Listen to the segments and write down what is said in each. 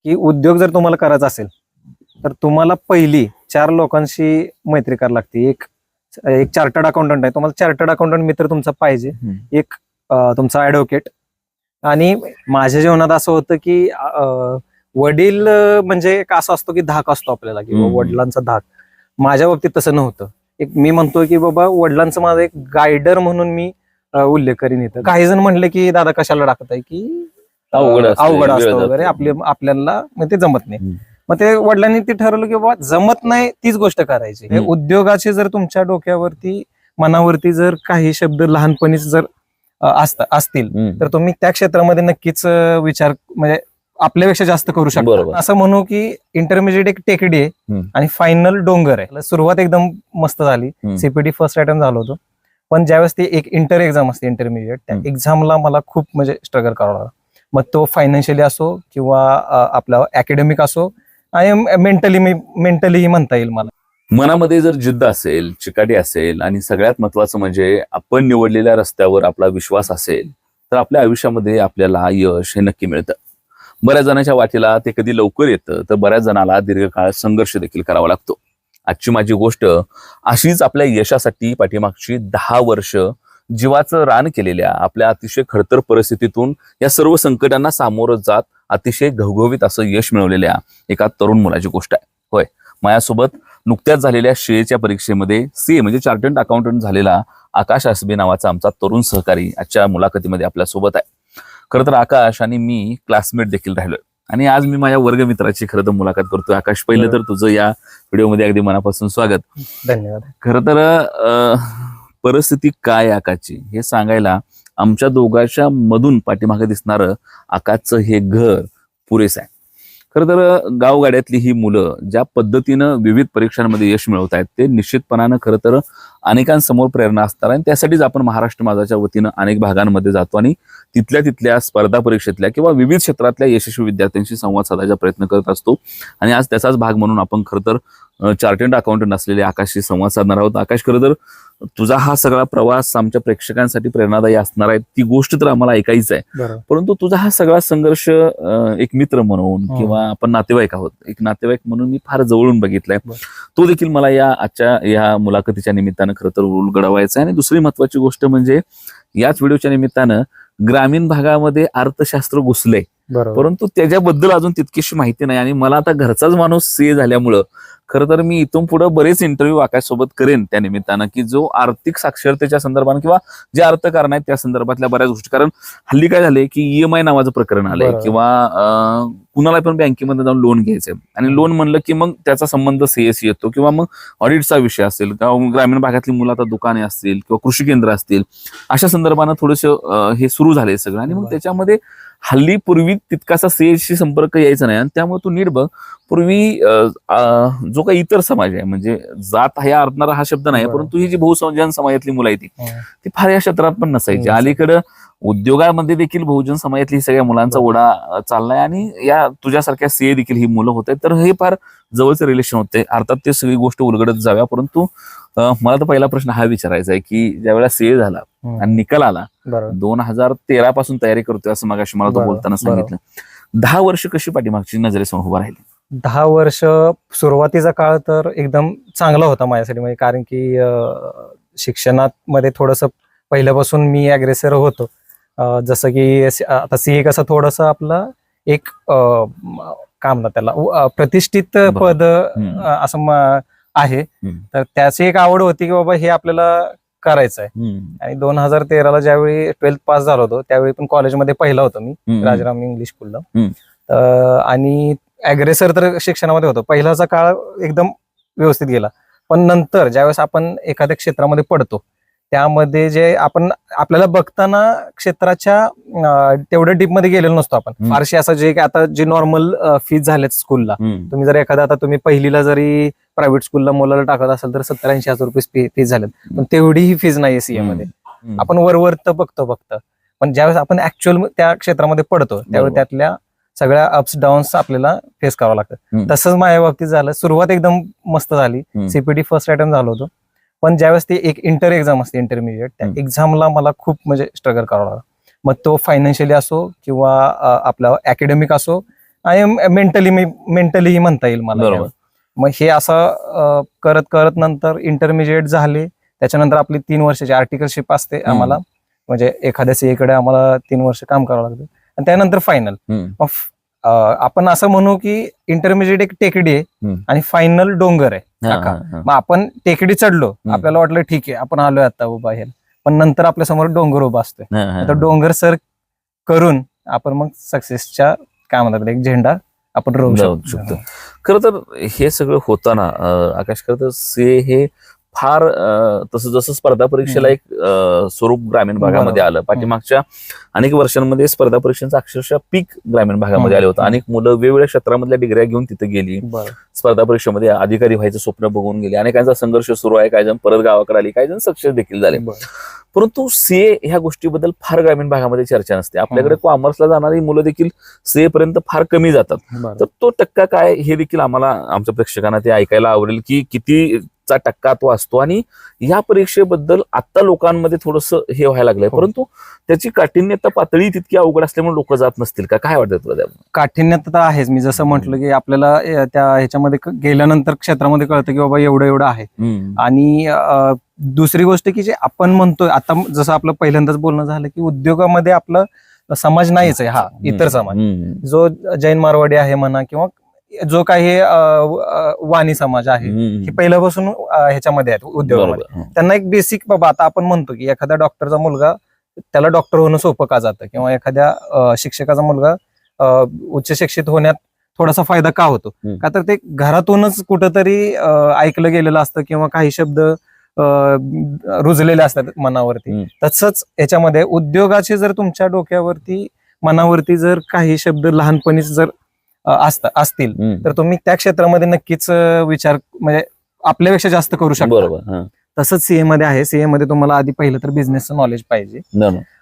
की उद्योग जर तुम्हाला करायचा असेल तर तुम्हाला पहिली 4 लोकांशी मैत्री करावी लागते. एक एक चार्टर्ड अकाउंटंट आहे, तुम्हाला चार्टर्ड अकाउंटंट मित्र तुमचा पाहिजे. एक तुमचा ऍडव्होकेट. आणि माझ्या जीवनात असं होतं की वडील म्हणजे एक असं असतो की धाक असतो आपल्याला, की वडिलांचा धाक. माझ्या बाबतीत तसं नव्हतं. एक मी म्हणतो की बाबा वडिलांचं माझं एक गायडर म्हणून मी उल्लेख करीन इथं. काही जण म्हणले की दादा कशाला टाकताय, की अवघड असतं वगैरे, आपल्याला ते जमत नाही. मग ते वडिलांनी ते ठरवलं की बाबा जमत नाही तीच गोष्ट करायची. हे उद्योगाचे जर तुमच्या डोक्यावरती मनावरती जर काही शब्द लहानपणीच जर असतील तर तुम्ही त्या क्षेत्रामध्ये नक्कीच विचार म्हणजे आपल्यापेक्षा जास्त करू शकता. असं म्हणू की इंटरमिजिएट एक टेकडी आहे आणि फायनल डोंगर आहे. सुरुवात एकदम मस्त झाली. सीपीटी फर्स्ट अटेम्प्ट झालं होतं. पण ज्यावेळेस ती एक इंटर एक्झाम असते इंटरमिजिएट, त्या एक्झामला मला खूप म्हणजे स्ट्रगल करावा लागला. मग तो फायनान्शियली असो किंवा आपला अकॅडमिक असो आणि मेंटलीही म्हणता येईल मला. मनामध्ये जर जिद्द असेल, चिकाटी असेल आणि सगळ्यात महत्वाचं म्हणजे आपण निवडलेल्या रस्त्यावर आपला विश्वास असेल तर आपल्या आयुष्यामध्ये आपल्याला यश हे नक्की मिळतं. बऱ्याच जणांच्या वाटेला ते कधी लवकर येतं तर बऱ्याच जणाला दीर्घकाळ संघर्ष देखील करावा लागतो. आजची माझी गोष्ट अशीच आपल्या यशासाठी पाठीमागची 10 वर्ष जीवाचं रान केलेल्या, आपल्या अतिशय खडतर परिस्थितीतून या सर्व संकटांना सामोरं जात अतिशय घवघवीत असं यश मिळवलेल्या एका तरुण मुलाची गोष्ट आहे. होय, माझ्यासोबत नुकत्याच झालेल्या शेच्या परीक्षेमध्ये सीए म्हणजे चार्टर्ड अकाउंटंट झालेला आकाश आसबे नावाचा आमचा तरुण सहकारी आजच्या मुलाखतीमध्ये आपल्या सोबत आहे. खरं तर आकाश आणि मी क्लासमेट देखील राहिलोय आणि आज मी माझ्या वर्गमित्राची खरं तर मुलाखत करतोय. आकाश, पहिलं तर तुझं या व्हिडिओमध्ये अगदी मनापासून स्वागत. धन्यवाद. खरं तर परिस्थिती काय आकाशची हे सांगायला आमच्या दोघांच्या मधून पाठीमागे दिसणारं आकाशचं हे घर पुरेसं आहे. खरं तर गावगाड्यातली ही मुलं ज्या पद्धतीनं विविध परीक्षांमध्ये यश मिळवत आहेत ते निश्चितपणानं खरं तर अनेकांसमोर प्रेरणा असणार आहे. त्यासाठीच आपण महाराष्ट्र माझाच्या वतीनं अनेक भागांमध्ये जातो आणि तिथल्या स्पर्धा परीक्षेतल्या किंवा विविध क्षेत्रातल्या यशस्वी विद्यार्थ्यांशी संवाद साधायचा प्रयत्न करत असतो. आणि आज त्याचाच भाग म्हणून आपण खरं तर चार्टर्ड अकाउंटंट असलेले आकाशशी संवाद साधणार आहोत. आकाश, खरं तर तुझा हा सगळा प्रवास आमच्या प्रेक्षकांसाठी प्रेरणादायी असणार आहे, ती गोष्ट तर आम्हाला ऐकायचं आहे. परंतु तुझा हा सगळा संघर्ष एक मित्र म्हणून किंवा आपण नातेवाईक आहोत, एक नातेवाईक म्हणून मी फार जवळून बघितलाय. तो देखील मला या मुलाखतीच्या निमित्तानं खरं तर उलगडवायचा आहे. आणि दुसरी महत्वाची गोष्ट म्हणजे याच व्हिडिओच्या निमित्तानं ग्रामीण भागामध्ये अर्थशास्त्र घुसले, परंतु त्याच्याबद्दल अजून तितकीशी माहिती नाही. आणि मला आता घरचाच माणूस सीए झाल्यामुळं खरं तर मी इथून पुढे बरेच इंटरव्ह्यू आकाश सोबत करेन त्या निमित्तानं, की जो आर्थिक साक्षरतेच्या संदर्भात किंवा जे अर्थकारण आहेत त्या संदर्भातल्या बऱ्याच गोष्टी. कारण हल्ली काय झालंय की ईएमआय नावाचं प्रकरण आलंय किंवा कुणाला पण बँकेमध्ये जाऊन लोन घ्यायचंय आणि लोन म्हणलं की मग त्याचा संबंध सीएससी येतो किंवा मग ऑडिटचा विषय असेल, ग्रामीण भागातली मुलं आता दुकाने असतील किंवा कृषी केंद्र असतील, अशा संदर्भानं थोडंसं हे सुरू झालंय सगळं. आणि मग त्याच्यामध्ये हल्ली पूर्वी तितकासा सीएसशी संपर्क यायचा नाही. आणि त्यामुळे तू नीट बघ, पूर्वी जो काही इतर समाज आहे म्हणजे जात हे आणणारा हा शब्द नाही, परंतु ही जी बहुजन समाजातली मुलं आहे ती फार या क्षेत्रात पण नसायची. अलीकडं उद्योगामध्ये देखील बहुजन समाजातली सगळ्या मुलांचा ओढा चाललाय आणि या तुझ्यासारख्या सीए देखील ही मुलं होत आहेत. तर हे फार जवळचं रिलेशन होते. अर्थात ते सगळी गोष्ट उलगडत जाव्या, परंतु मला तर पहिला प्रश्न हा विचारायचा आहे की ज्यावेळेला सीए झाला आणि निकाल आला, 2013 पासून तयारी करतोय असं मगाशी मला तो बोलताना सांगितलं, 10 वर्ष कशी पाठीमागची नजरेसमोर उभा राहिली? 10 वर्ष सुरुवातीचा काळ तर एकदम चांगला होता माझ्यासाठी. म्हणजे कारण की शिक्षणात मध्ये थोडंसं पहिल्यापासून मी अग्रेसर होतो. जसं की आता सीए कसं थोडंसं आपलं एक काम ना त्याला प्रतिष्ठित पद असं आहे, तर त्याची एक आवड होती की बाबा हे आपल्याला करायचं आहे. आणि 2013ला ज्यावेळी 12th पास झालो होतो त्यावेळी पण कॉलेजमध्ये पहिला होतो मी राजाराम इंग्लिश स्कूलला. आणि अग्रेसर तर शिक्षणामध्ये होतो. पहिलाचा काळ एकदम व्यवस्थित गेला, पण नंतर ज्यावेळेस आपण एखाद्या क्षेत्रामध्ये पडतो त्यामध्ये जे आपल्याला बघताना क्षेत्राच्या तेवढ्या डीप मध्ये गेलेलो नसतो आपण. फारशी असं जे आता जे नॉर्मल फीज झालेत स्कूलला, तुम्ही जर एखादा आता तुम्ही पहिलीला जरी प्रायव्हेट स्कूलला मुलाला टाकत असाल तर 70-80 रुपये फीज झालेत, पण तेवढी ही फीज नाहीये सीए मध्ये. आपण वरवर तर बघतो फक्त, पण ज्यावेळेस आपण ऍक्च्युअल त्या क्षेत्रामध्ये पडतो त्यावेळी त्यातल्या सगळ्या अप्स डाऊन्स आपल्याला फेस करावं लागतं. तसंच माझ्या बाबतीत झालं. सुरुवात एकदम मस्त झाली. सीपीटी फर्स्ट अटेम्प्ट झालं होतं, पण ज्यावेळेस ती एक इंटर एक्झाम असते इंटरमिजिएट, त्या एक्झामला मला खूप म्हणजे स्ट्रगल करावं लागलं. मग तो फायनान्शियली असो किंवा आपला अकॅडमिक असो आणि मेंटलीही म्हणता येईल मला. बरोबर. मग हे असं करत करत नंतर इंटरमिजिएट झाले. त्याच्यानंतर आपली 3 वर्षाची आर्टिकलशिप असते आम्हाला, म्हणजे एखाद्या सीए कडे आम्हाला 3 वर्ष काम करावं लागतं आणि त्यानंतर फायनल. मग आपण असं म्हणू की इंटरमिजिएट एक टेकडी आहे आणि फायनल डोंगर आहे. मग आपण टेकडी चढलो, आपल्याला वाटलं ठीक आहे आपण आलोय आता उभा हे, पण नंतर आपल्या समोर डोंगर उभा असतोय. तर डोंगर सर करून आपण मग सक्सेसच्या काय म्हणतात एक झेंडा आपण रोवू शकतो. खरं तर हे सगळं होताना आकाश, खरं तर सीए हे फार तसं जसं स्पर्धा परीक्षेला एक स्वरूप ग्रामीण भागामध्ये आलं, पाठीमागच्या अनेक वर्षांमध्ये स्पर्धा परीक्षांचा अक्षरशः पीक ग्रामीण भागामध्ये आलं होतं. अनेक मुलं वेगवेगळ्या क्षेत्रामधल्या डिग्र्या घेऊन तिथे गेली, स्पर्धा परीक्षेमध्ये अधिकारी व्हायचं स्वप्न बघून गेले. अनेकांचा संघर्ष सुरू आहे, काही जण परत गावाकडे आली, काही जण सक्सेस देखील झाले. परंतु सीए ह्या गोष्टीबद्दल फार ग्रामीण भागामध्ये चर्चा नसते. आपल्याकडे कॉमर्सला जाणारी मुलं देखील सीए पर्यंत फार कमी जातात. तर तो टक्का काय हे देखील आम्हाला आमच्या प्रेक्षकांना ते ऐकायला आवडेल की कितीचा टक्का तो असतो, आणि या परीक्षेबद्दल आता लोकांमध्ये थोडंसं हे व्हायला लागलंय, परंतु त्याची काठिण्यता पातळी तितकी अवघड असल्यामुळे लोक जात नसतील का, काय वाटतं तुला? काठिण्यता तर आहेच. मी जसं म्हटलं की आपल्याला त्या ह्याच्यामध्ये गेल्यानंतर क्षेत्रामध्ये कळतं की बाबा एवढं एवढं आहे. आणि दुसरी गोष्ट की जे आपण म्हणतोय आता, जसं आपलं पहिल्यांदाच बोलणं झालं की उद्योगामध्ये आपला समाज नाहीच आहे हा इतर समाज, जो जैन मारवाडी आहे म्हणा किंवा जो काही वाणी समाज आहे, हे पहिल्यापासून ह्याच्यामध्ये आहेत उद्योगामध्ये. त्यांना एक बेसिक बाबा, आता आपण म्हणतो की एखाद्या डॉक्टरचा मुलगा त्याला डॉक्टर होणं सोपं का जातं, किंवा एखाद्या शिक्षकाचा मुलगा उच्च शिक्षित होण्यात थोडासा फायदा का होतो, का तर ते घरातूनच कुठंतरी ऐकलं गेलेलं असतं किंवा काही शब्द रुजलेले असतात मनावरती. तसंच याच्यामध्ये उद्योगाचे जर तुमच्या डोक्यावरती मनावरती जर काही शब्द लहानपणीच जर असतील तर तुम्ही त्या क्षेत्रामध्ये नक्कीच विचार म्हणजे आपल्यापेक्षा जास्त करू शकता. तसंच सीए मध्ये आहे. सीए मध्ये तुम्हाला आधी पहिलं तर बिझनेसचं नॉलेज पाहिजे,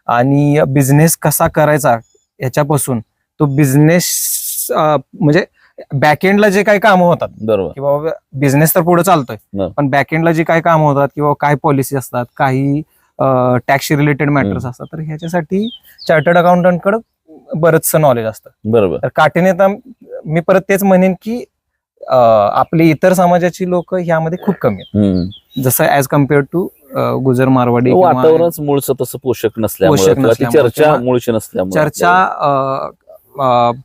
आणि बिझनेस कसा करायचा ह्याच्यापासून तो बिझनेस म्हणजे बॅकएंडला जे काही कामं होतात, किंवा बिझनेस तर पुढे चालतोय पण बॅकएंडला जे काही कामं होतात किंवा काय पॉलिसी असतात, काही टॅक्स रिलेटेड मॅटर्स असतात, तर ह्याच्यासाठी चार्टर्ड अकाउंटंटकडे बरंचसं नॉलेज असतं. बरोबर. तर काठिण्यता मी परत तेच म्हणेन की आपली इतर समाजाची लोक ह्यामध्ये खूप कमी आहेत, जसं ऍज कम्पेअर्ड टू गुजर मारवाडी. वातावरणच मूळचं तसं पोषक नसल्यामुळे, चर्चा मूळची नसल्यामुळे, चर्चा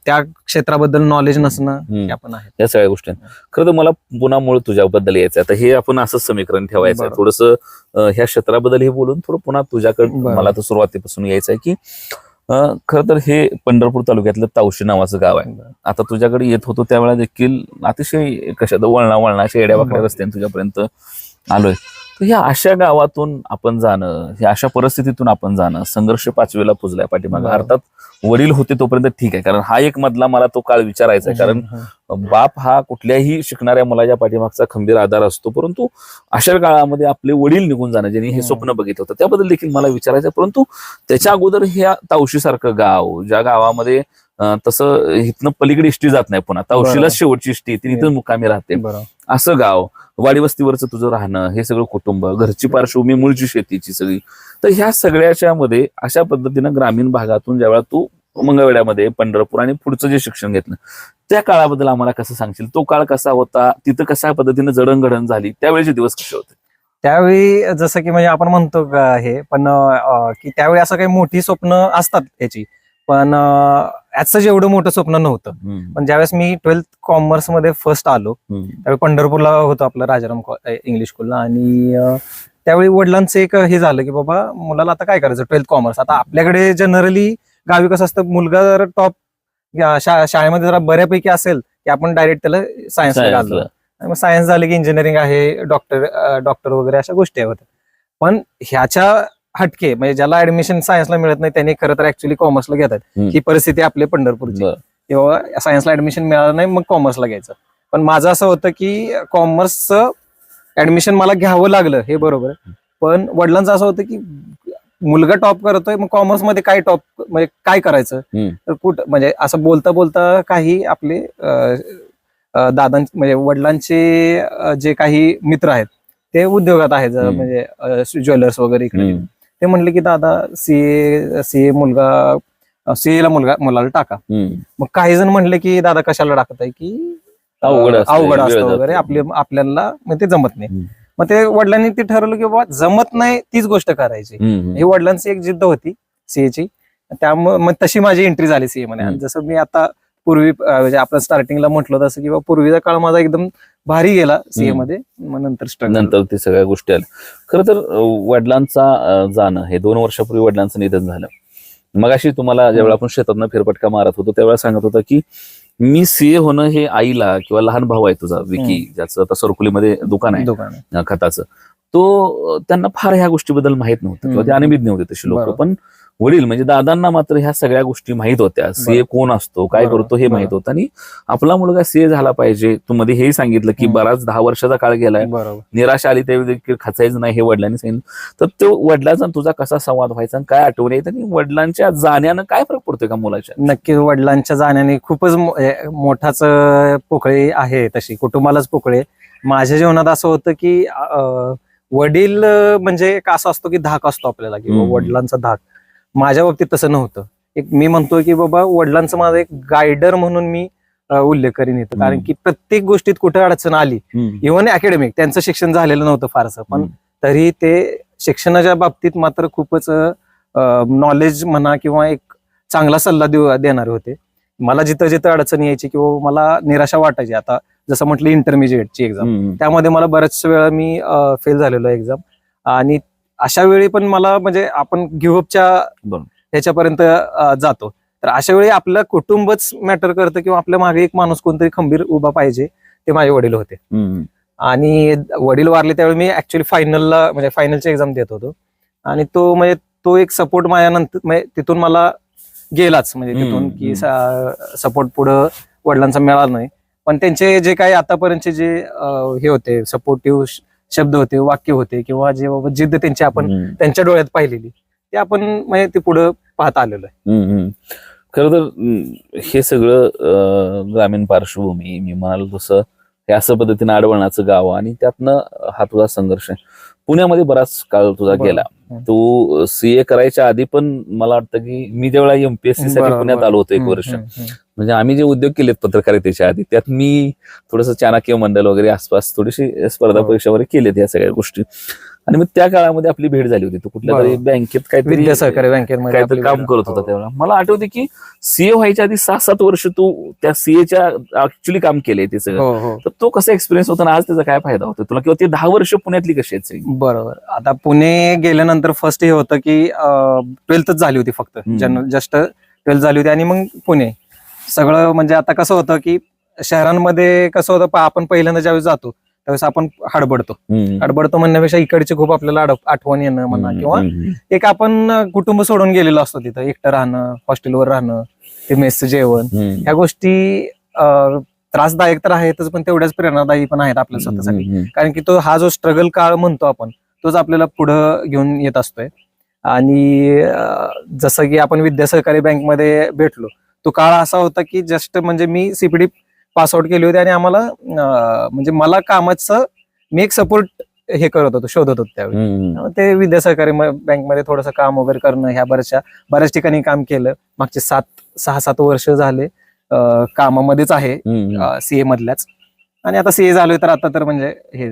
त्या क्षेत्राबद्दल नॉलेज नसणं हे आपण आहे. या सगळ्या गोष्टी खरं तर मला पुन्हा मूळ तुझ्याबद्दल यायचं. आता हे आपण असंच समीकरण ठेवायचं, थोडंसं ह्या क्षेत्राबद्दल हे बोलून थोडं पुन्हा तुझ्याकडे मला तर सुरुवातीपासून यायचं आहे की खरं तर हे पंढरपूर तालुक्यातलं तावशी नावाचं गाव आहे. आता तुझ्याकडे येत होतो त्यावेळेला देखील अतिशय कशात वळणाच्या येड्या वाकड्या रस्त्याने तुझ्यापर्यंत आलोय. तर ह्या अशा गावातून आपण जाणं, ह्या अशा परिस्थितीतून आपण जाणं, संघर्ष 5वीला पुजलाय पाठीमागं. अर्थात वडील होते तोपर्यंत ठीक आहे, कारण हा एक मधला मला तो काळ विचारायचा आहे, कारण बाप हा कुठल्याही शिकणाऱ्या मुलाच्या पाठीमागचा खंबीर आधार असतो, परंतु अशा काळामध्ये आपले वडील निघून जाणं, ज्यांनी हे स्वप्न बघितलं होतं, त्याबद्दल देखील मला विचारायचं. परंतु त्याच्या अगोदर ह्या तावशीसारखं गाव, ज्या गावामध्ये तसं इथनं पलीकडे इष्टी जात नाही, पुन्हा तावशीलाच शेवटची इष्टी, ती इथं मुक्कामी राहते, असं गाव, वाडी वस्तीवरचं तुझं राहणं, हे सगळं कुटुंब, घरची पार्श्वभूमी मूळची शेतीची सगळी, तर ह्या सगळ्याच्या मध्ये अशा पद्धतीनं ग्रामीण भागातून ज्यावेळा तू मंगळवेढ्यामध्ये पंढरपूर आणि पुढचं जे शिक्षण घेतलं, त्या काळाबद्दल आम्हाला कसं सांगशील? तो काळ कसा होता, तिथं कशा पद्धतीनं जडणघडण झाली, त्यावेळेचे दिवस कसे होते? त्यावेळी जसं की म्हणजे आपण म्हणतो का हे, पण की त्यावेळी असं काही मोठी स्वप्न असतात याची, पण याचं एवढं मोठं स्वप्न नव्हतं. पण ज्यावेळेस मी 12th कॉमर्स मध्ये फर्स्ट आलो त्यावेळी पंढरपूरला होतो आपलं राजाराम इंग्लिश स्कूलला, आणि त्यावेळी वडिलांचं एक हे झालं की बाबा मुलाला आता काय करायचं, 12th कॉमर्स. आता आपल्याकडे जनरली गावी कसं असतं, मुलगा जर टॉप शाळेमध्ये जरा बऱ्यापैकी असेल की आपण डायरेक्ट त्याला सायन्सला घालतो, मग सायन्स झालं की इंजिनिअरिंग आहे, डॉक्टर वगैरे अशा गोष्टी होत्या. पण ह्याच्या हटके म्हणजे ज्याला ऍडमिशन सायन्सला मिळत नाही त्यांनी खरं तर ऍक्च्युली कॉमर्सला घेतात. ही परिस्थिती आपली पंढरपूरची, किंवा सायन्सला ऍडमिशन मिळालं नाही मग कॉमर्सला घ्यायचं. पण माझं असं होतं की कॉमर्सचं ऍडमिशन मला घ्यावं लागलं हे बरोबर, पण वडिलांचं असं होतं की मुलगा टॉप करतोय मग कॉमर्समध्ये काय टॉप म्हणजे काय करायचं, तर कुठं म्हणजे असं बोलता बोलता काही आपले म्हणजे वडिलांचे जे काही मित्र आहेत ते उद्योगात आहेत, म्हणजे ज्वेलर्स वगैरे इकडे, ते म्हणले की दादा सीए मुलगा सीए ला मुलाला टाका. मग काही जण म्हणले की दादा कशाला टाकताय की अवघड असतं, अवघड वेळ असतं जातो. वगैरे आपल्याला मग ते जमत नाही. मग ते वडिलांनी ते ठरवलं की बाबा जमत नाही तीच गोष्ट करायची. ही वडिलांची एक जिद्द होती सीएची, त्यामुळे मग तशी माझी एंट्री झाली सीए मध्ये. आणि जसं मी आता पूर्वी म्हणजे आपण स्टार्टिंगला म्हटलं तसं की बाबा पूर्वीचा काळ माझा एकदम भारी गेला सीए मध्ये, मग नंतर स्ट्रगल. नंतर ते सगळ्या गोष्टी आल्या. खरं तर वडिलांचा जाणं हे 2 वर्षापूर्वी वडिलांचं निधन झालं. मग अशी तुम्हाला ज्यावेळेला आपण शेतातनं फेरफटका मारत होतो त्यावेळेला सांगत होता की मी सीए होणं हे आईला किंवा लहान भाऊ आहे तुझा विकी, ज्याचं आता सरकुलीमध्ये दुकान आहे खताचं, तो त्यांना फार ह्या गोष्टीबद्दल माहित नव्हतं किंवा ते अनभिज्ञ होते तशी लोक. पण वडील म्हणजे दादांना मात्र ह्या सगळ्या गोष्टी माहित होत्या. सीए कोण असतो, काय करतो हे माहित होतं. आणि आपला मुलगा सीए झाला पाहिजे. तू मध्ये हेही सांगितलं की बराच 10 वर्षाचा काळ गेलाय, निराशा आली त्यावेळी देखील खचायचं नाही हे वडिलांनी सांगितलं. तर तो वडिलांचा तुझा कसा संवाद व्हायचा, काय आठवण येत, आणि वडिलांच्या जाण्यानं काय फरक पडतोय का मुलाच्या? नक्की वडिलांच्या जाण्याने खूपच मोठाच पोकळी आहे, तशी कुटुंबालाच पोकळी. माझ्या जीवनात असं होतं की वडील म्हणजे एक असं असतो की धाक असतो आपल्याला, की वडिलांचा धाक. माझ्या बाबतीत तसं नव्हतं. एक मी म्हणतो की बाबा वडिलांचं माझं एक गायडर म्हणून मी उल्लेख करीन येतो. कारण की प्रत्येक गोष्टीत कुठे अडचण आली, इव्हन अकॅडमिक त्यांचं शिक्षण झालेलं नव्हतं फारसं, पण तरी ते शिक्षणाच्या बाबतीत मात्र खूपच नॉलेज म्हणा किंवा एक चांगला सल्ला देणारे होते. मला जिथं जिथं अडचण यायची किंवा मला निराशा वाटायची, आता जसं म्हटलं इंटरमिजिएटची एक्झाम, त्यामध्ये मला बऱ्याच वेळा मी फेल झालेलो एक्झाम. आणि अशा वेळी पण मला म्हणजे आपण गिव्हअपच्या ह्याच्यापर्यंत जातो. तर अशा वेळी आपलं कुटुंबच मॅटर करतं किंवा आपल्या मागे एक माणूस कोणतरी खंबीर उभा पाहिजे. ते माझे वडील होते. आणि वडील वारले त्यावेळी मी ऍक्च्युली फायनलला म्हणजे फायनलची एक्झाम देत होतो. आणि तो एक सपोर्ट माझ्यानंतर म्हणजे तिथून मला गेलाच, म्हणजे तिथून की सपोर्ट पुढं वडिलांचा मिळाला नाही. पण त्यांचे जे काही आतापर्यंतचे जे हे होते सपोर्टिव्ह शब्द होते, वाक्य होते, किंवा जे बाबा जिद्द त्यांची आपण त्यांच्या डोळ्यात पाहिलेली, ते आपण म्हणजे ते पुढं पाहत आलेलो आहे. खरं तर हे सगळं ग्रामीण पार्श्वभूमी मी म्हणालो तसं हे असं पद्धतीनं आडवळणाचं गाव, आणि त्यातनं हा तुझा संघर्ष आहे. पुण्यामध्ये बराच काळ तुझा गेला. तू सीए करायच्या आधी पण मला वाटतं की मी ज्यावेळेला एमपीएससी साठी पुण्यात आलो होतो 1 वर्ष, म्हणजे आम्ही जे उद्योग केलेत पत्रकारितेच्या आधी, त्यात मी थोडंसं चाणक्य मंडल वगैरे आसपास थोडीशी स्पर्धा परीक्षा वगैरे केलेत या सगळ्या गोष्टी. आणि मग त्या काळामध्ये आपली भेट झाली होती. तू कुठल्या तरी बँकेत काहीतरी सहकारी बँकेत काम करत होता तेव्हा. मला आठवते की सीए व्हायच्या आधी 6-7 वर्ष तू त्या सीएच्या ऍक्च्युली काम केलंय ते सगळं. तर तो कसा एक्सपिरियन्स होता आणि आज त्याचा काय फायदा होतो तुला, किंवा ते 10 वर्ष पुण्यातली कशी आहेत? बरोबर. आता पुणे गेल्यानंतर फर्स्ट हे होतं की 12thच झाली होती फक्त, जस्ट 12th झाली होती. आणि मग पुणे सगळं म्हणजे आता कसं होतं की शहरांमध्ये कसं होतं, आपण पहिल्यांदा ज्यावेळेस जातो त्यावेळेस आपण हडबडतो म्हणण्यापेक्षा इकडचे खूप आपल्याला आठवण येणं म्हणा, किंवा एक आपण कुटुंब सोडून गेलेलो असतो तिथं, एकटं राहणं, हॉस्टेलवर राहणं, ते मेसचं जेवण, ह्या गोष्टी त्रासदायक तर आहेतच, पण तेवढ्याच प्रेरणादायी पण आहेत आपल्या स्वतःसाठी. कारण की हा जो स्ट्रगल काळ म्हणतो आपण, तोच आपल्याला पुढं घेऊन येत असतोय. आणि जसं की आपण विद्या सहकारी बँकमध्ये भेटलो, तो काळ असा होता की जस्ट म्हणजे मी सीपीडी पास आउट केली होती, आणि आम्हाला म्हणजे मला कामाचं मी एक सपोर्ट हे करत होतो, शोधत होतो त्यावेळी. ते विद्या सहकारी बँकमध्ये थोडंसं काम वगैरे करणं, ह्या बऱ्याच ठिकाणी काम केलं. मागचे 6-7 वर्ष झाले कामामध्येच आहे, सीए मधल्याच. आणि आता सीए झालोय तर आता तर म्हणजे हे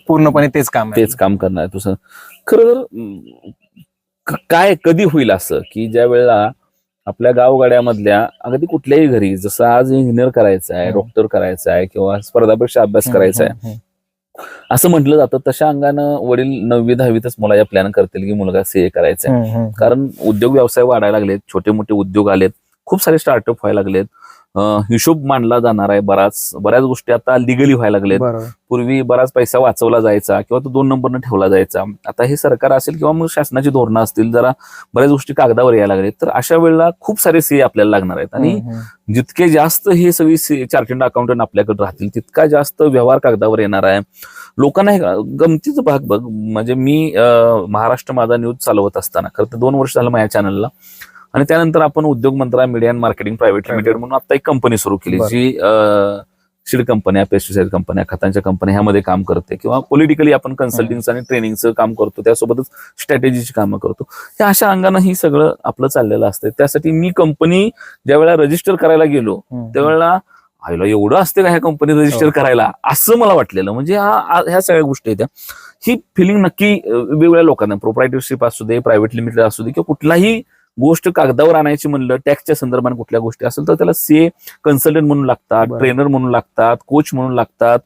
पूर्णपणे तेच काम करणार तुझं. खरं तर काय कधी होईल असं की ज्या वेळेला आपल्या गावगाड्यामधल्या अगदी कुठल्याही घरी, जसं आज इंजिनियर करायचं आहे, डॉक्टर करायचं आहे, किंवा स्पर्धा परीक्षा अभ्यास करायचा आहे असं म्हटलं जातं, तशा अंगानं वडील 9वी-10वीतच मुलाच्या प्लॅन करतील की मुलगा सीए करायचा आहे. कारण उद्योग व्यवसाय वाढायला लागलेत, छोटे मोठे उद्योग आलेत, खूप सारे स्टार्टअप व्हायला लागलेत, हिशोब मांडला जाणार आहे, बऱ्याच गोष्टी आता लिगली व्हायला लागलेत. पूर्वी बराच पैसा वाचवला जायचा किंवा तो 2 नंबरनं ठेवला जायचा. आता हे सरकार असेल किंवा मग शासनाची धोरणं असतील, जरा बऱ्याच गोष्टी कागदावर यायला लागलेत. तर अशा वेळेला खूप सारे सीए आपल्याला लागणार आहेत. आणि जितके जास्त हे सगळी चार्टर्ड अकाउंटंट आपल्याकडे राहतील, तितका जास्त व्यवहार कागदावर येणार आहे. लोकांना हे गमतीचा भाग बघ, म्हणजे मी महाराष्ट्र माझा न्यूज चालवत असताना, खरं तर 2 वर्ष झालं माझ्या चॅनलला, आणि त्यानंतर आपण उद्योग मंत्रालय media and marketing private limited म्हणून आता एक कंपनी सुरू केली, जी सीड कंपन्या, पेस्टिसाइड कंपन्या, खतांच्या कंपन्या ह्यामध्ये काम करते, किंवा पॉलिटिकली आपण कन्सल्टिंगचं आणि ट्रेनिंगचं काम करतो, त्यासोबतच स्ट्रॅटेजीची कामं करतो. या अशा अंगानं ही सगळं आपलं चाललेलं असतं. त्यासाठी मी कंपनी ज्या वेळेला रजिस्टर करायला गेलो त्यावेळेला आईला एवढं असते का ह्या कंपनी रजिस्टर करायला, असं मला वाटलेलं. म्हणजे ह्या सगळ्या गोष्टी आहेत. ही फिलिंग नक्की वेगवेगळ्या लोकांना, प्रोप्रायटरशिप असू दे, प्रायव्हेट लिमिटेड असू दे, किंवा कुठलाही गोष्ट कागदावर आणायची म्हणलं, टॅक्सच्या संदर्भात कुठल्या गोष्टी असेल तर त्याला सीए कन्सल्टंट म्हणून लागतात, ट्रेनर म्हणून लागतात, कोच म्हणून लागतात.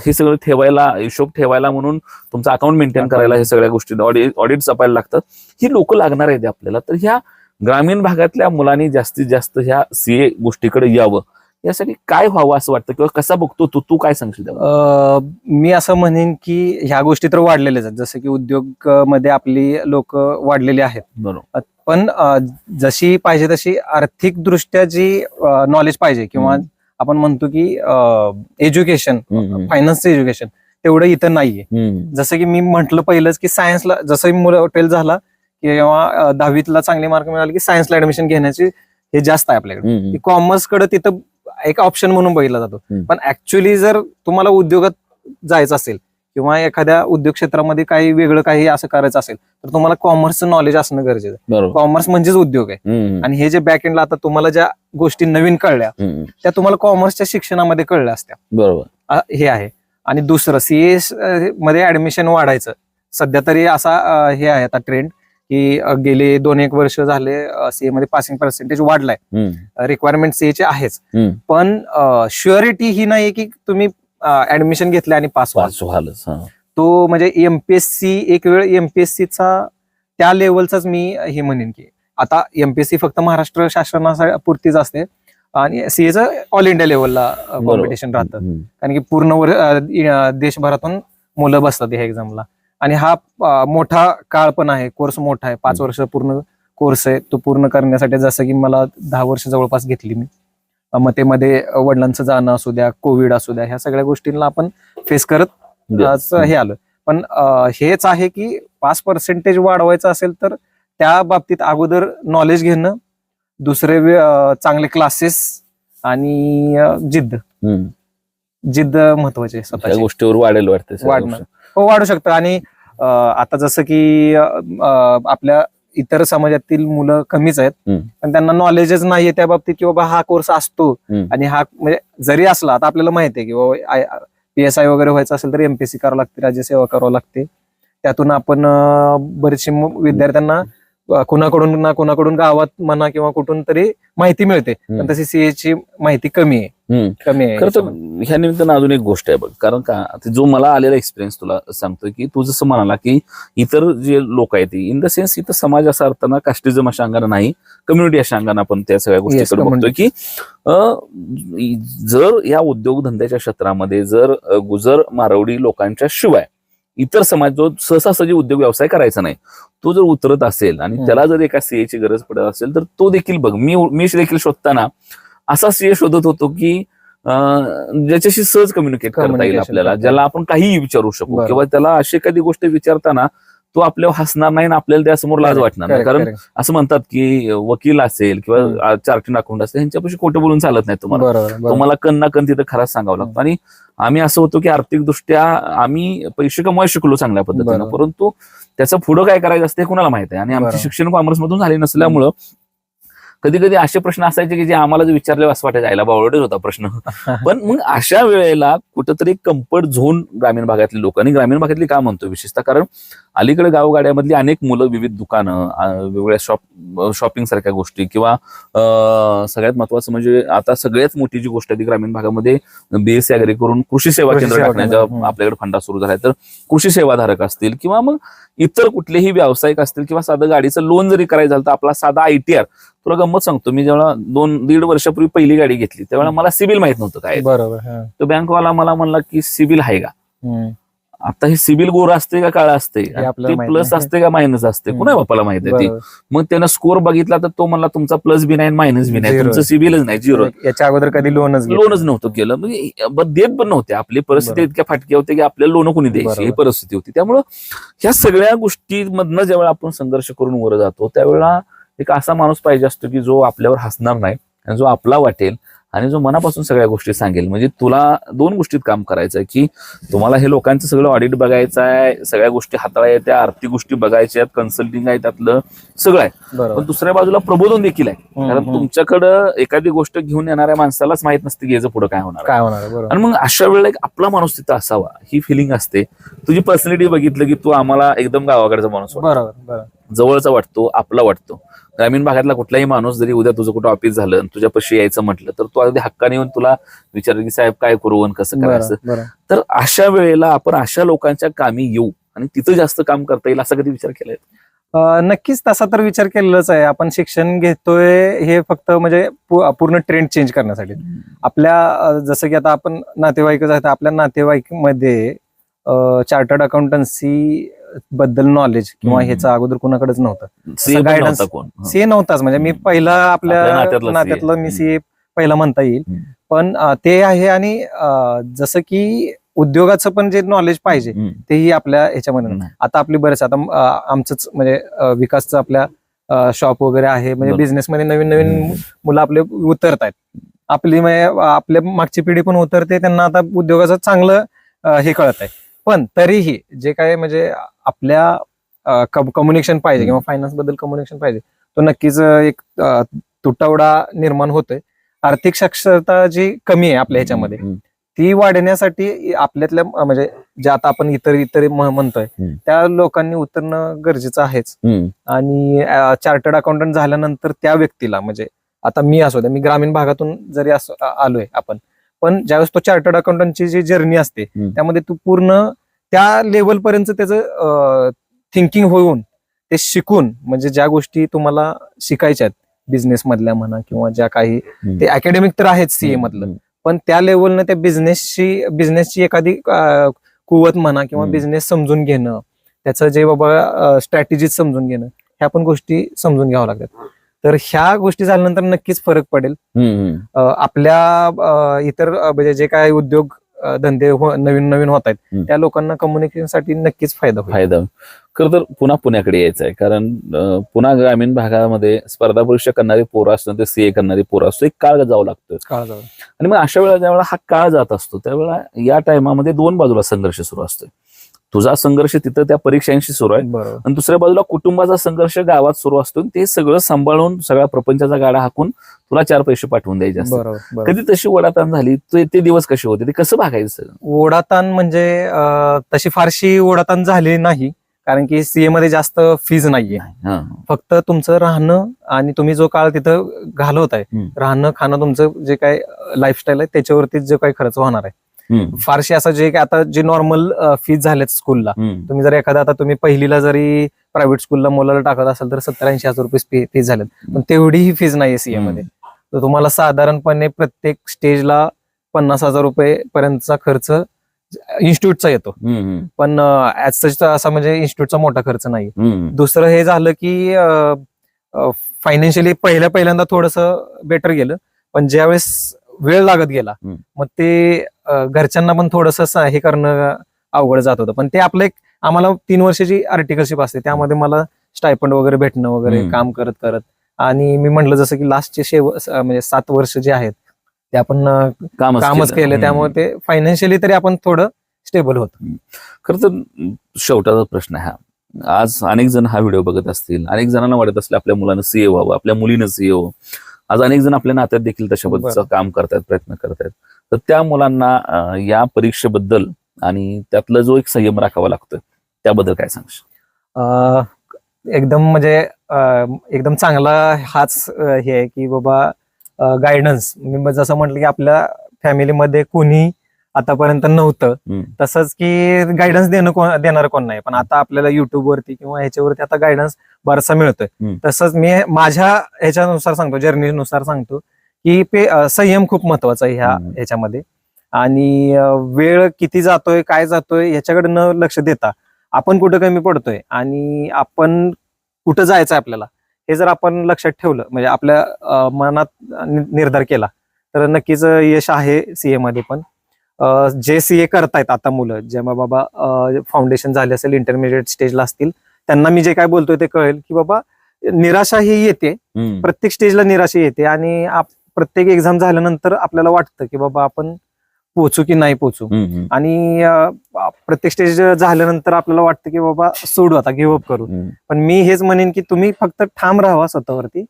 हे सगळं ठेवायला, हिशोब ठेवायला म्हणून, तुमचा अकाउंट मेंटेन करायला हे सगळ्या गोष्टी, ऑडिट छापायला लागतात. ही लोक लागणार आहेत आपल्याला. तर ह्या ग्रामीण भागातल्या मुलांनी जास्तीत जास्त ह्या सीए गोष्टीकडे यावं, यासाठी काय व्हावं असं वाटतं, किंवा कसा बघतो तू काय सांगशील? मी असं म्हणेन की ह्या गोष्टी तर वाढलेल्याच आहेत. जसं की उद्योग मध्ये आपली लोक वाढलेली आहेत, बरोबर, पण जशी पाहिजे तशी आर्थिक दृष्ट्या जी नॉलेज पाहिजे, किंवा आपण म्हणतो की एज्युकेशन, फायनान्सचं एज्युकेशन तेवढं इथं नाहीये. जसं की मी म्हंटल पहिलंच की सायन्सला, जसं मुलं 12th झाला किंवा 10वीतला चांगले मार्क मिळाले की सायन्सला ऍडमिशन घेण्याची हे जास्त आहे आपल्याकडे. कॉमर्सकडे तिथं एक ऑप्शन म्हणून बघितला जातो. पण ऍक्च्युअली जर तुम्हाला उद्योगात जायचं असेल किंवा एखाद्या उद्योग क्षेत्रामध्ये काही वेगळं काही असं करायचं असेल तर तुम्हाला कॉमर्सचं नॉलेज असणं गरजेचं आहे. कॉमर्स म्हणजेच उद्योग आहे. आणि हे जे बॅक एंडला आता तुम्हाला ज्या गोष्टी नवीन कळल्या त्या तुम्हाला कॉमर्सच्या शिक्षणामध्ये कळल्या असत्या, बरोबर, हे आहे. आणि दुसरं सीएस मध्ये ऍडमिशन वाढायचं सध्या तरी असा हे आहे आता ट्रेंड की गेले 2-1 वर्ष झाले सीए मध्ये पासिंग पर्सेंटेज वाढलाय. रिक्वायरमेंट सीएचे आहेच, पण शुअरिटी ही नाही की तुम्ही ऍडमिशन घेतलं आणि पास व्हालच. तो म्हणजे एमपीएससी, एक वेळ एमपीएससीचा त्या लेवलचाच मी हे म्हणेन की आता एमपीएससी फक्त महाराष्ट्र शासनापुरतीच असते आणि सीएचं ऑल इंडिया लेवलला कॉम्पिटिशन राहतं, कारण की पूर्ण देशभरातून मुलं बसतात ह्या एक्झामला. आणि हा मोठा काळ पण आहे, कोर्स मोठा आहे, 5 वर्ष पूर्ण कोर्स आहे. तो पूर्ण करण्यासाठी जसं की मला 10 वर्ष जवळपास घेतली मी. मग ते मध्ये वडिलांचं जाणं असू द्या, कोविड असू द्या, ह्या सगळ्या गोष्टींना आपण फेस करत हे आलं. पण हेच आहे की पास पर्सेंटेज वाढवायचं असेल तर त्या बाबतीत अगोदर नॉलेज घेणं, दुसरे चांगले क्लासेस आणि जिद्द महत्वाचे. स्वतःच्या गोष्टीवर वाढेल वाढणं हो, वाढू शकतं. आणि आता जसं की आपल्या इतर समाजातील मुलं कमीच आहेत, पण त्यांना नॉलेजच नाहीये त्या बाबतीत की बाबा हा कोर्स असतो. आणि हा म्हणजे जरी असला, आता आपल्याला माहिती आहे की बाबा PSI वगैरे व्हायचं असेल तर एमपीएससी करावं लागते, राज्यसेवा करावं लागते. त्यातून आपण बरेचसे विद्यार्थ्यांना कोणाकडून गावात म्हणा किंवा कुठून तरी माहिती मिळते, पण तशी सीएची माहिती कमी आहे. खरं तर ह्या निमित्तानं अजून एक गोष्ट आहे बघ, कारण का जो मला आलेला एक्सपिरियन्स तुला सांगतोय की तू जसं म्हणाला की इतर जे लोक आहेत इन द सेन्स इथं समाज असा अर्थानं कास्टिझम अशा अंगानं नाही, कम्युनिटी अशा अंगानं आपण त्या सगळ्या गोष्टीकडे बघतोय की जर या उद्योगधंद्याच्या क्षेत्रामध्ये जर गुजर मारवडी लोकांच्या शिवाय इतर समाज जो सहसासहजी उद्योग व्यवसाय करायचा नाही, तो जर उतरत असेल आणि त्याला जर एका सीएची गरज पडत असेल तर तो देखील बघ, मी देखील शोधताना असा सीए शोधत होतो की ज्याच्याशी सहज कम्युनिकेट करता येईल आपल्याला, ज्याला आपण काहीही विचारू शकू, किंवा त्याला अशी एखादी गोष्ट विचारताना तो आपल्यावर हसणार नाही आणि आपल्याला त्यासमोर लाज वाटणार नाही. कारण असं म्हणतात की वकील असेल किंवा चार्टर्ड अकाउंट असेल ह्यांच्यापाशी खोटं बोलून चालत नाही. तुम्हाला कण ना कण तिथं खराच सांगावं लागतं. आणि आम्ही असं होतो की आर्थिक दृष्ट्या आम्ही पैसे कमवायला शिकलो चांगल्या पद्धतीनं, परंतु त्याचं पुढं काय करायचं असतं हे कुणाला माहिती आहे. आणि आमचे शिक्षण कॉमर्समधून झाले नसल्यामुळं कधी कधी असे प्रश्न असायचे की जे आम्हाला जे विचारले असं वाटायचं आयला बावळटच होता प्रश्न. पण मग अशा वेळेला कुठंतरी कम्फर्ट झोन ग्रामीण भागातले लोक, आणि ग्रामीण भागातली का म्हणतो विशेषतः कारण अलीकडे गावगाड्यामधली अनेक मुलं विविध दुकानं, वेगवेगळ्या शॉपिंग सारख्या गोष्टी, किंवा सगळ्यात महत्वाचं म्हणजे आता सगळ्यात मोठी जी गोष्ट आहे ती ग्रामीण भागामध्ये BSc ऍग्री करून कृषी सेवा केंद्र टाकण्याच्या आपल्याकडे फंडा सुरू झालाय. तर कृषी सेवाधारक असतील किंवा मग इतर कुठलेही व्यावसायिक असतील किंवा साधं गाडीचं लोन जरी करायचं झालं तर आपला साधा ITR, तुला गंमत सांगतो, मी जेव्हा 2-1.5 वर्षापूर्वी पहिली गाडी घेतली त्यावेळेला मला सिबिल माहित नव्हतं काय. बरोबर. तो बँकवाला मला म्हणला की सिबिल आहे का. आता हे सिबिल गोर असते का काळा असते, ते प्लस असते का मायनस असते, कुणा बापाला माहित आहे ती. मग त्यानं स्कोर बघितला तर तो म्हणला तुमचा प्लस बी नाही मायनस बी नाही, तुमचं सिबिलच नाही, 0. याच्या अगोदर कधी लोनच नव्हतं केलं, म्हणजे देत पण नव्हते. आपली परिस्थिती इतक्या फाटक्या होते की आपल्याला लोन कोणी द्यायची ही परिस्थिती होती. त्यामुळं ह्या सगळ्या गोष्टीमधनं ज्यावेळेला आपण संघर्ष करून वर जातो त्यावेळेला एक असा माणूस पाहिजे असतो की जो आपल्यावर हसणार नाही आणि जो आपला वाटेल आणि जो मनापासून सगळ्या गोष्टी सांगेल. म्हणजे तुला दोन गोष्टीत काम करायचं आहे, की तुम्हाला हे लोकांचं सगळं ऑडिट बघायचं आहे, सगळ्या गोष्टी हाताळायच्या, त्या आर्थिक गोष्टी बघायच्या आहेत, कन्सल्टिंग आहे, त्यातलं सगळं आहे. पण दुसऱ्या बाजूला प्रबोधन देखील आहे. कारण तुमच्याकडं एखादी गोष्ट घेऊन येणाऱ्या माणसालाच माहित नसते की याचं पुढे काय होणार. आणि मग अशा वेळेला एक आपला माणूस तिथं असावा ही फिलिंग असते. तुझी पर्सनॅलिटी बघितलं की तू आम्हाला एकदम गावाकडचा माणूस वाटतो, जवळचा वाटतो, आपला वाटतो. ग्रामीण भागातला कुठलाही माणूस जरी उद्या तुझं कुठं ऑफिस झालं तुझ्यापाशी यायचं म्हटलं तर तू अगदी हक्काने येऊन तुला विचारेल की साहेब काय करू आणि कसं करायचं. तर अशा वेळेला आपण अशा लोकांच्या कामी येऊ आणि तिथं जास्त काम करता येईल असा कधी विचार केलाय? नक्कीच तसा तर विचार केलेलाच आहे. आपण शिक्षण घेतोय हे फक्त म्हणजे पूर्ण ट्रेंड चेंज करण्यासाठी. आपल्या जसं की आता आपण नातेवाईकच आहेत, आपल्या नातेवाईकमध्ये चार्टर्ड अकाउंटन्सी बद्दल नॉलेज किंवा ह्याचं अगोदर कुणाकडेच नव्हतं. गायडन्स सीए नव्हताच. म्हणजे मी पहिला आपल्या नात्यातलं मी सीए पहिला म्हणता येईल. पण ते आहे. आणि जसं की उद्योगाचं पण जे नॉलेज पाहिजे तेही आपल्या ह्याच्यामध्ये नाही. आता आपली बरेच आता आमचंच म्हणजे विकासचं आपल्या शॉप वगैरे आहे. म्हणजे बिझनेसमध्ये नवीन नवीन मुलं आपले उतरत आहेत. आपली म्हणजे आपल्या मागची पिढी पण उतरते, त्यांना आता उद्योगाचं चांगलं हे कळत आहे. पण तरीही जे काय म्हणजे आपल्या कम्युनिकेशन पाहिजे किंवा फायनान्स बद्दल कम्युनिकेशन पाहिजे तो नक्कीच एक तुटवडा निर्माण होतोय. आर्थिक साक्षरता जी कमी आहे आपल्या ह्याच्यामध्ये ती वाढण्यासाठी आपल्यातल्या म्हणजे जे आता आपण इतर म्हणतोय त्या लोकांनी उतरणं गरजेचं आहेच. आणि चार्टर्ड अकाउंटंट झाल्यानंतर त्या व्यक्तीला म्हणजे आता मी असू द्या, मी ग्रामीण भागातून जरी आलोय आपण, पण ज्यावेळेस तो चार्टर्ड अकाउंटंटची जी जर्नी असते त्यामध्ये तू पूर्ण त्या लेवल पर्यंत त्याचं थिंकिंग होऊन ते शिकून म्हणजे ज्या गोष्टी तुम्हाला शिकायच्या आहेत बिझनेस मधल्या म्हणा किंवा ज्या काही ते अकॅडमिक तर आहेच सीए मधलं, पण त्या लेवलनं त्या बिझनेसची एखादी कुवत म्हणा किंवा बिझनेस समजून घेणं, त्याचं जे बाबा स्ट्रॅटेजीज समजून घेणं, ह्या पण गोष्टी समजून घ्याव्या लागतात. तर ह्या गोष्टी झाल्यानंतर नक्कीच फरक पडेल. आपल्या इतर म्हणजे जे काय उद्योग धंदे नवीन नवीन होत आहेत त्या लोकांना कम्युनिकेशनसाठी नक्कीच फायदा होईल. खरं तर पुन्हा पुण्याकडे यायचं आहे, कारण पुन्हा ग्रामीण भागामध्ये स्पर्धा परीक्षा करणारी पोरं असतात, ते सीए करणारी पोरं असतो, एक काळ जावं लागतो. आणि मग अशा वेळेला ज्यावेळेला हा काळ जात असतो त्यावेळेला या टायमामध्ये दोन बाजूला संघर्ष सुरू असतो. तुझा संघर्ष तिथं त्या परीक्षांशी सुरू आहे आणि दुसऱ्या बाजूला कुटुंबाचा संघर्ष गावात सुरू असतो. ते सगळं सांभाळून सगळ्या प्रपंचाचा गाडा हाकून तुला 4 पैसे पाठवून द्यायचे असतात. कधी तशी ओढाताण झाली ते दिवस कसे होते, ते कसं भागायचं? ओढाताण म्हणजे तशी फारशी ओढाताण झाली नाही, कारण की सीए मध्ये जास्त फीज नाहीये. फक्त तुमचं राहणं आणि तुम्ही जो काळ तिथं घालवताय, राहणं खाणं तुमचं जे काय लाईफस्टाईल आहे त्याच्यावरती जो काही खर्च होणार आहे. फारशी असं जे काय आता जे नॉर्मल फीज झालेत स्कूलला, तुम्ही जर एखादा आता तुम्ही पहिलीला जरी प्रायव्हेट स्कूलला मुलाला टाकत असाल तर 70-80 हजार रुपये फीज झालेत, पण तेवढी ही फीज नाहीये सीए मध्ये. तर तुम्हाला साधारणपणे प्रत्येक स्टेजला 50,000 रुपये पर्यंतचा खर्च इन्स्टिट्यूटचा येतो. पण ऍज सच असा म्हणजे इन्स्टिट्यूटचा मोठा खर्च नाही. दुसरं हे झालं की फायनान्शियली पहिल्यांदा थोडंसं बेटर गेलं, पण ज्यावेळेस वेळ लागत गेला मग ते घरच्यांना पण थोडंसं हे करणं अवघड जात होतं. पण ते आपलं एक आम्हाला 3 वर्षाची आर्टिकलशिप असते, त्यामध्ये मला स्टायपंड वगैरे भेटणं वगैरे काम करत करत, आणि मी म्हटलं जसं की लास्टचे म्हणजे 7 वर्ष जे आहेत ते आपण कामच केलं, त्यामुळे ते फायनान्शियली तरी आपण थोडं स्टेबल होतं. खरं तर शेवटाचा प्रश्न हा, आज अनेक जण हा व्हिडिओ बघत असतील, अनेक जणांना वाटत असले आपल्या मुलानं सीए व्हावं, आपल्या मुलीनं सीए व्हावं. आज अनेक जण आपल्या नात्यात देखील तशा पद्धतीचं काम करतात, प्रयत्न करतात. तर त्या मुलांना या परीक्षेबद्दल आणि त्यातला जो एक संयम राखावा लागतोय त्याबद्दल काय सांगशील? एकदम म्हणजे एकदम चांगला हाच हे आहे की बाबा गायडन्स. मी जसं म्हटलं की आपल्या फॅमिलीमध्ये कोणी आतापर्यंत नव्हतं, तसंच की गायडन्स देणार कोण नाही, पण आता आपल्याला युट्यूब वरती किंवा ह्याच्यावरती आता गायडन्स बराचसा मिळतोय. तसंच मी माझ्या ह्याच्यानुसार सांगतो, जर्नीनुसार सांगतो की संयम खूप महत्वाचा आहे ह्याच्यामध्ये. आणि वेळ किती जातोय काय जातोय ह्याच्याकडे न लक्ष देता आपण कुठं कमी पडतोय आणि आपण कुठं जायचं आपल्याला हे जर आपण लक्षात ठेवलं, म्हणजे आपल्या मनात निर्धार केला, तर नक्कीच यश आहे सीए मध्ये. पण जे सीए करतायत आता मुलं, जेव्हा बाबा फाउंडेशन झाले असेल, इंटरमिडिएट स्टेजला असतील, त्यांना मी जे काय बोलतोय ते कळेल की बाबा निराशा ही येते, प्रत्येक स्टेजला निराशा येते. आणि प्रत्येक एक्झाम झाल्यानंतर आपल्याला वाटतं की बाबा आपण पोहोचू की नाही पोहोचू, आणि प्रत्येक स्टेज झाल्यानंतर आपल्याला वाटतं की बाबा सोडू, आता गिव्हअप करू. पण मी हेच म्हणेन की तुम्ही फक्त ठाम राहावा स्वतःवरती.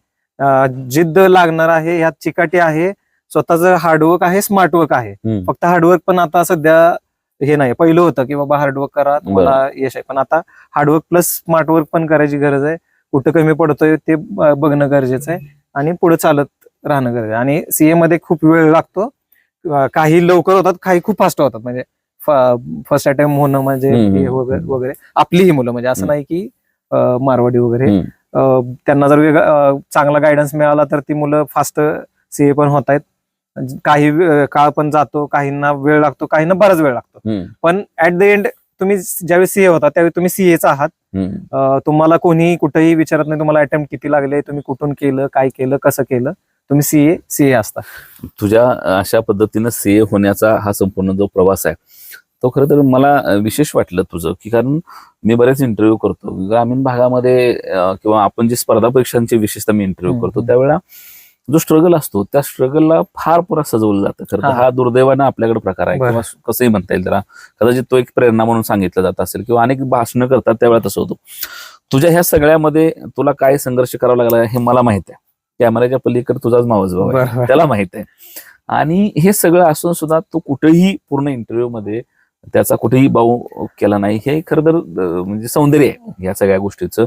जिद्द लागणार आहे, ह्यात चिकाटी आहे, स्वतःचं हार्डवर्क आहे, स्मार्ट वर्क आहे. फक्त हार्डवर्क पण आता सध्या हे नाही. पहिलं होतं की बाबा हार्डवर्क करा तुम्हाला यश आहे, पण आता हार्डवर्क प्लस स्मार्ट वर्क पण करायची गरज आहे. कुठं कमी पडतोय ते बघणं गरजेचं आहे आणि पुढे चालत राहणं गरजेचं आहे. आणि सीए मध्ये खूप वेळ लागतो. काही लवकर होतात, काही खूप फास्ट होतात. म्हणजे फर्स्ट अटेम्प्ट होणं म्हणजे वगैरे आपली ही मुलं, म्हणजे असं नाही की मारवाडी वगैरे, त्यांना जर चांगला गायडन्स मिळाला तर ती मुलं फास्ट सीए पण होत आहेत. काही काळ पण जातो, काहींना वेळ लागतो, काहींना बराच वेळ लागतो. पण ऍट द एंड तुम्ही ज्यावेळी सीए होता त्यावेळी तुम्ही सीएच आहात. तुम्हाला कोणी कुठेही विचारत नाही तुम्हाला अटेम्प्ट किती लागले, तुम्ही कुठून केलं, काय केलं, कसं केलं. तुम्ही सीए असता. तुझ्या अशा पद्धतीनं सीए होण्याचा हा संपूर्ण जो प्रवास आहे तो खरं तर मला विशेष वाटलं तुझं, की कारण मी बरेच इंटरव्ह्यू करतो ग्रामीण भागामध्ये, किंवा आपण जे स्पर्धा परीक्षांचे विशेषतः मी इंटरव्ह्यू करतो त्यावेळेला जो स्ट्रगल असतो त्या स्ट्रगलला फार पुरा सजवलं जातं. खरं तर हा दुर्दैवानं आपल्याकडे प्रकार आहे, किंवा कसंही म्हणता येईल त्याला. कदाचित तो एक प्रेरणा म्हणून सांगितलं जात असेल, किंवा अनेक भाषणं करतात त्यावेळेला तसं होतं. तुझ्या ह्या सगळ्यामध्ये तुला काय संघर्ष करावा लागला हे मला माहित आहे. कॅमेऱ्याच्या पलीकडे तुझाच मावस भाऊ आहे, त्याला माहित आहे. आणि हे सगळं असून सुद्धा तू कुठेही पूर्ण इंटरव्ह्यू मध्ये त्याचा कुठेही बाऊ केला नाही, हे खरं तर म्हणजे सौंदर्य आहे या सगळ्या गोष्टीचं.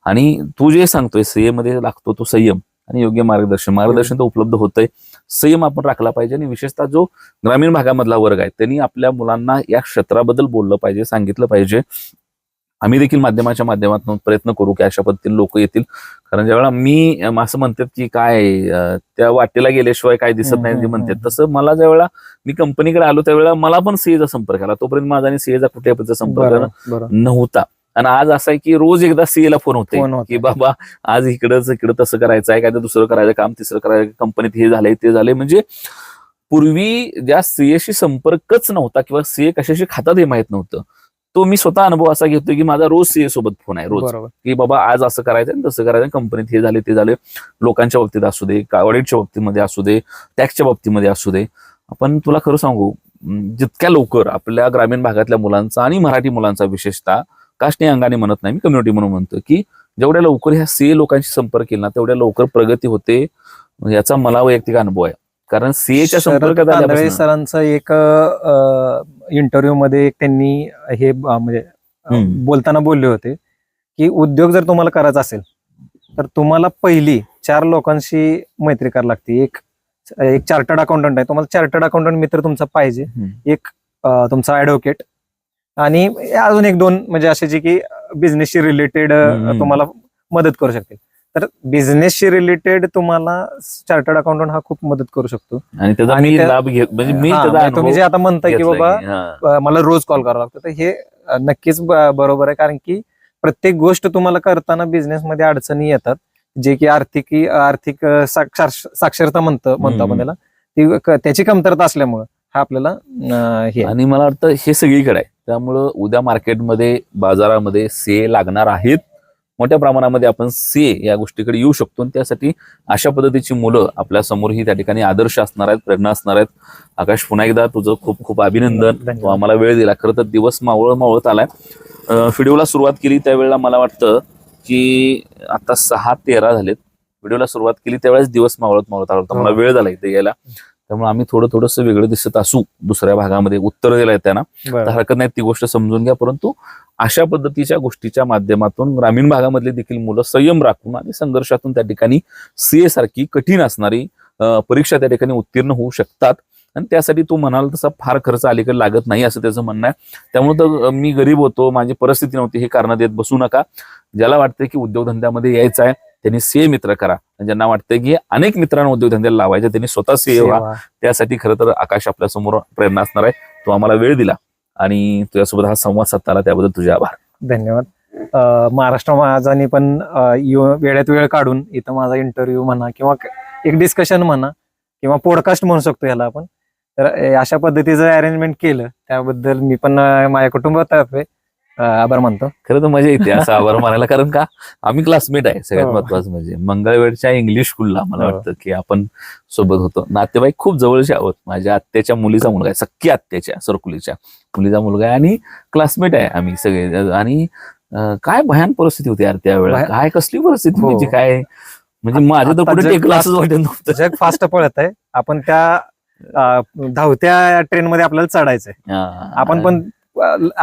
आणि तू जे सांगतोय सीए मध्ये लागतो तो संयम आणि योग्य मार्गदर्शन तर उपलब्ध होतंय. संयम आपण राखला पाहिजे. आणि विशेषतः जो ग्रामीण भागामधला वर्ग आहे त्यांनी आपल्या मुलांना या क्षेत्राबद्दल बोललं पाहिजे, सांगितलं पाहिजे. आम्ही देखील माध्यमाच्या माध्यमातून प्रयत्न करू की अशा पद्धतीने लोक येतील. कारण ज्यावेळेला मी असं म्हणतात की काय त्या वाटेला गेल्याशिवाय काय दिसत नाही म्हणतात, तसं मला ज्यावेळेला मी कंपनीकडे आलो त्यावेळेला मला पण सीएचा संपर्क आला. तोपर्यंत माझा आणि सीएचा कुठल्या पद्धतीचा संपर्क नव्हता. आणि आज असं आहे की रोज एकदा सीएला फोन होते की बाबा आज इकडं तसं करायचं आहे, काय तर दुसरं करायचं काम, तिसरं करायचं, कंपनीत हे झालंय ते झालंय. म्हणजे पूर्वी ज्या सीएशी संपर्कच नव्हता किंवा सीए कशाशी खातात हे माहित नव्हतं, तो मी स्वतः अनुभव असा घेतोय की माझा रोज सीए सोबत फोन आहे रोज, की बाबा आज असं करायचं तसं करायचं, कंपनीत हे झाले ते झाले, लोकांच्या बाबतीत असू दे, ऑडिटच्या बाबतीमध्ये असू दे, टॅक्सच्या बाबतीमध्ये असू दे. आपण तुला खरं सांगू, जितक्या लवकर आपल्या ग्रामीण भागातल्या मुलांचा आणि मराठी मुलांचा विशेषतः काष्टी अंगाने म्हणत नाही, मी कम्युनिटी म्हणून म्हणतो, की जेवढ्या लवकर ह्या सीए लोकांशी संपर्क केला ना तेवढ्या लवकर प्रगती होते. याचा मला वैयक्तिक अनुभव आहे. कारण सीएच्या संपर्कात आल्यापासून सरांचं एक इंटरव्ह्यू मध्ये त्यांनी हे म्हणजे बोलताना बोलले होते की उद्योग जर तुम्हाला करायचा असेल तर तुम्हाला पहिली 4 लोकांशी मैत्री करावी लागते. एक चार्टर्ड अकाउंटंट आहे, तुम्हाला चार्टर्ड अकाउंटंट मित्र तुमचा पाहिजे, एक तुमचा ऍडव्होकेट, आणि अजून 1-2 म्हणजे असे जे की बिझनेसशी रिलेटेड तुम्हाला मदत करू शकते. तर बिझनेसशी रिलेटेड तुम्हाला चार्टर्ड अकाउंटंट हा खूप मदत करू शकतो. आणि त्याचा मी लाभ घेत, म्हणजे मी तुम्ही जे आता म्हणताय की बाबा मला रोज कॉल करावा लागतो, तर हे नक्कीच बरोबर आहे. कारण की प्रत्येक गोष्ट तुम्हाला करताना बिझनेसमध्ये अडचणी येतात, जे की आर्थिक साक्षरता म्हणतो आपण त्याला, त्याची कमतरता असल्यामुळं हा आपल्याला हे. आणि मला वाटतं हे सगळीकडे आहे. त्यामुळं उद्या मार्केटमध्ये बाजारामध्ये सीए लागणार आहेत मोठ्या प्रमाणामध्ये. आपण सीए या गोष्टीकडे येऊ शकतो. आणि त्यासाठी अशा पद्धतीची मुलं आपल्या समोर ही त्या ठिकाणी आदर्श असणार आहेत, प्रेरणा असणार आहेत. आकाश, पुन्हा एकदा तुझं खूप खूप अभिनंदन. तू आम्हाला वेळ दिला. खरं तर दिवस मावळत आलाय. व्हिडिओला सुरुवात केली त्यावेळेला मला वाटतं की आता 6:13 झालेत. व्हिडिओला सुरुवात केली त्यावेळेस दिवस मावळत आला होता. मला वेळ झाला इथे यायला. त्यामुळे आम्ही थोडंसं वेगळं दिसत असू दुसऱ्या भागामध्ये उत्तर दिलंय त्यांना, तर हरकत नाही, ती गोष्ट समजून घ्या. परंतु अशा पद्धतीच्या गोष्टीच्या माध्यमातून ग्रामीण भागामधली देखील मुलं संयम राखून आणि संघर्षातून त्या ठिकाणी सीए सारखी कठीण असणारी परीक्षा त्या ठिकाणी उत्तीर्ण होऊ शकतात. आणि त्यासाठी तू म्हणाल तसा फार खर्च अलीकडे लागत नाही असं त्याचं म्हणणं आहे. त्यामुळे तर मी गरीब होतो, माझी परिस्थिती नव्हती हे कारण देत बसू नका. ज्याला वाटतंय की उद्योगधंद्यामध्ये यायचं आहे त्यांनी सीए मित्र करा. ज्यांना वाटतंय की अनेक मित्रांना उद्योगधंद्याला लावायचे त्यांनी स्वतः सीए व्हा. त्यासाठी खरं तर आकाश आपल्या समोर प्रेरणा असणार आहे. तू आम्हाला वेळ दिला आणि तुझ्यासोबत हा संवाद साधता आला त्याबद्दल तुझे आभार. धन्यवाद. महाराष्ट्र महाराजांनी पण वेळात वेळ काढून इथं माझा इंटरव्ह्यू म्हणा किंवा एक डिस्कशन म्हणा किंवा पॉडकास्ट म्हणू शकतो याला आपण, तर अशा पद्धतीचं अरेंजमेंट केलं त्याबद्दल मी पण माझ्या कुटुंबातर्फे आभार मानतो. खरं तर मजा येते असं आभार मानायला, कारण का आम्ही क्लासमेट आहे. सगळ्यात हो. महत्वाचं म्हणजे मंगळवेढच्या इंग्लिश स्कूलला मला हो. वाटतं की आपण सोबत होतो. नातेवाईक खूप जवळचे आहोत. माझ्या आत्याच्या मुलीचा मुलगा आहे, सख्खी आत्याच्या सरकुलीच्या मुलीचा मुलगा आहे, आणि क्लासमेट आहे आम्ही सगळे. आणि काय भयान परिस्थिती होती यार त्यावेळेला. काय कसली परिस्थिती हो. म्हणजे काय, म्हणजे माझ्या तर आता कुठे जग टेकलं असंच वाटत नव्हतं. जग फास्ट पळत आहे. आपण त्या धावत्या ट्रेन मध्ये आपल्याला चढायचंय. आपण पण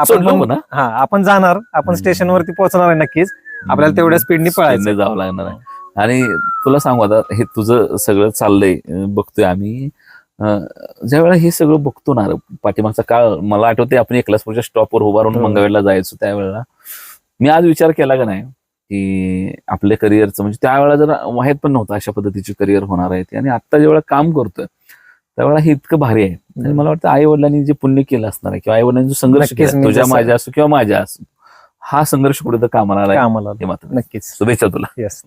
चढलो पण, हा. हा आपण जाणार, आपण हम्म. स्टेशनवरती पोहोचणार आहे नक्कीच. आपल्याला तेवढ्या स्पीडनी पळायचं. स्पीडने जावं लागणार आहे. आणि तुला सांगू आता, हे तुझं सगळं चाललंय, बघतोय आम्ही. ज्या वेळेला हे सगळं बघतो ना, पाठीमागचा काळ मला आठवते, आपण एकलासपूरच्या स्टॉपवर उभा राहून मंगळवेढला जायचो त्यावेळेला. मी आज विचार केला का नाही की आपल्या करिअरचं, म्हणजे त्यावेळेला जर माहित पण नव्हतं अशा पद्धतीची करिअर होणार आहे ते, आणि आता जेवढा काम करतोय त्यावेळेला हे इतकं भारी आहे. आणि मला वाटतं आई वडिलांनी जे पुण्य केलं असणार आहे, किंवा आई वडिलांनी जो संघर्ष नक्कीच. केला, मी तुझ्या जसं- माझ्या असो किंवा माझ्या असो, हा संघर्ष कुठे तर कामाला आलाय. आम्हाला हे मात्र नक्कीच. शुभेच्छा तुला. येस.